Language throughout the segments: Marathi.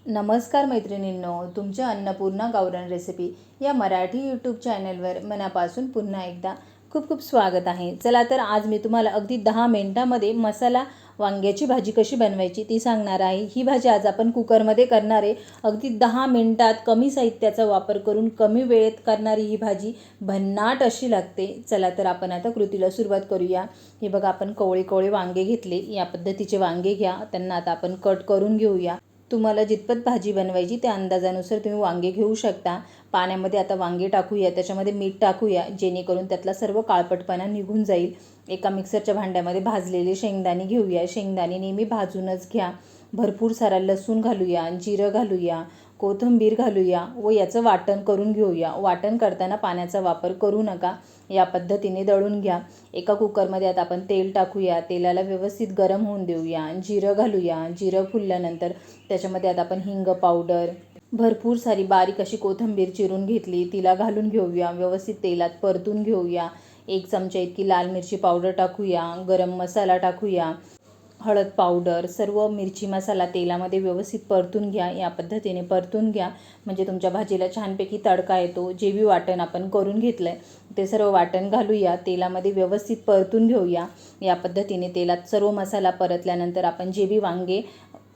नमस्कार मैत्रिणींनो, तुमच्या अन्नपूर्णा गावरान रेसिपी या मराठी यूट्यूब चॅनलवर मनापासून पुन्हा एकदा खूप खूप स्वागत आहे। चला तर आज मी तुम्हाला अगदी 10 मिनिटांमध्ये मसाला वांग्याची भाजी कशी बनवायची ती सांगणार आहे। ही भाजी आज आपण कुकरमध्ये करणार आहे। अगदी 10 मिनिटात कमी साहित्याचा वापर करून कमी वेळेत करणारी ही भाजी भन्नाट अशी लागते। चला तर आपण आता कृतीला सुरुवात करूया। हे बघा, आपण कोवळे कोवळे वांगे घेतले। या पद्धतीचे वांगे घ्या, त्यांना आता आपण कट करून घेऊया। तुम्हाला जितपत भाजी बनवायची त्या अंदाजानुसार तुम्ही वांगे घेऊ शकता। पाण्यामध्ये आता वांगे टाकूया, त्याच्यामध्ये मीठ टाकूया जेणेकरून त्यातला सर्व काळपटपणा निघून जाईल। एका मिक्सरच्या भांड्यामध्ये भाजलेले शेंगदाणे घेऊया। शेंगदाणे नेहमी भाजूनच घ्या। भरपूर सारा लसूण घालूया, जिरं घालूया, कोथिंबीर घालूया व याचं वाटण करून घेऊया। वाटण करताना पाण्याचा वापर करू नका, या पद्धतीने दळून घ्या। एका कुकरमध्ये आता आपण तेल टाकूया। तेलाला व्यवस्थित गरम होऊन देऊया। जिरं घालूया। जिरं फुलल्यानंतर त्याच्यामध्ये आता आपण हिंग पावडर, भरपूर सारी बारीक अशी कोथिंबीर चिरून घेतली, तिला घालून घेऊया। व्यवस्थित तेलात परतून घेऊया। 1 चमचा इतकी लाल मिरची पावडर टाकूया। गरम मसाला टाकूया, हळद पावडर, सर्व मिरची मसाला तेलामध्ये व्यवस्थित परतून घ्या। या पद्धतीने परतून घ्या म्हणजे तुमच्या भाजीला छानपैकी तडका येतो। जे बी वाटण आपण करून घेतलं ते सर्व वाटण घालूया। तेलामध्ये व्यवस्थित परतून घेऊया। या पद्धतीने तेलात सर्व मसाला परतल्यानंतर आपण जे बी वांगे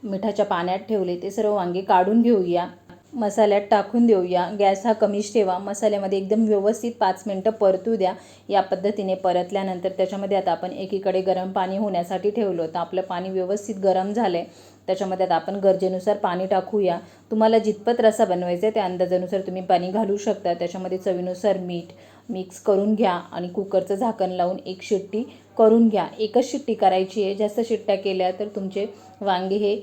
मिठाच्या पाण्यात ठेवले ते सर्व वांगे काढून घेऊया। मसाल्यात टाकून देऊया। गॅस हा कमीच ठेवा। मसाल्यामध्ये एकदम व्यवस्थित 5 मिनिटं परतू द्या। या पद्धतीने परतल्यानंतर त्याच्यामध्ये आता आपण एकीकडे गरम पाणी होण्यासाठी ठेवलं तर आपलं पाणी व्यवस्थित गरम झालंय। त्याच्यामध्ये आता आपण गरजेनुसार पाणी टाकूया। तुम्हाला जितपत रस्सा बनवायचा आहे त्या अंदाजानुसार तुम्ही पाणी घालू शकता। त्याच्यामध्ये चवीनुसार मीठ मिक्स करून घ्या आणि कुकरचं झाकण लावून 1 शिट्टी करून घ्या। एकच शिट्टी करायची आहे, जास्त शिट्ट्या केल्या तर तुमचे वांगे हे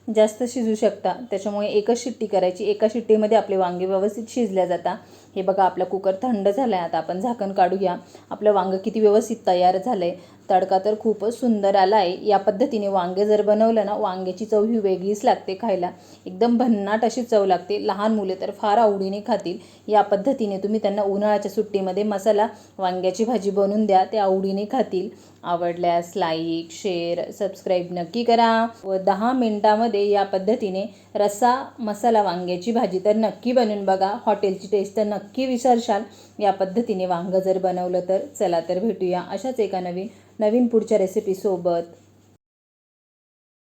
जास्त शिजू शकता, त्याच्यामुळे एकच शिट्टी करायची। एका शिट्टीमध्ये आपले वांगे व्यवस्थित शिजल्या जातात। हे बघा, आपला कुकर थंड झाला आहे। आता आपण झाकण काढूया। आपलं वांगं किती व्यवस्थित तयार झालं आहे। तडका तर खूपच सुंदर आला आहे। या पद्धतीने वांगे जर बनवलं ना, वांग्याची चव ही वेगळीच लागते खायला, एकदम भन्नाट अशी चव लागते। लहान मुले तर फार आवडीने खातील। या पद्धतीने तुम्ही त्यांना उन्हाळ्याच्या सुट्टीमध्ये मसाला वांग्याची भाजी बनवून द्या, ते आवडीने खातील। आवडल्यास लाईक, शेअर, सबस्क्राईब नक्की करा व 10 मिनिटांमध्ये या पद्धतीने रस्सा मसाला वांग्याची भाजी तर नक्की बनवून बघा। हॉटेलची टेस्ट तर नक्की विसरशाल या पद्धतीने वांगं जर बनवलं तर। चला तर भेटूया अशाच एका नवीन पुढच्या रेसिपीसोबत।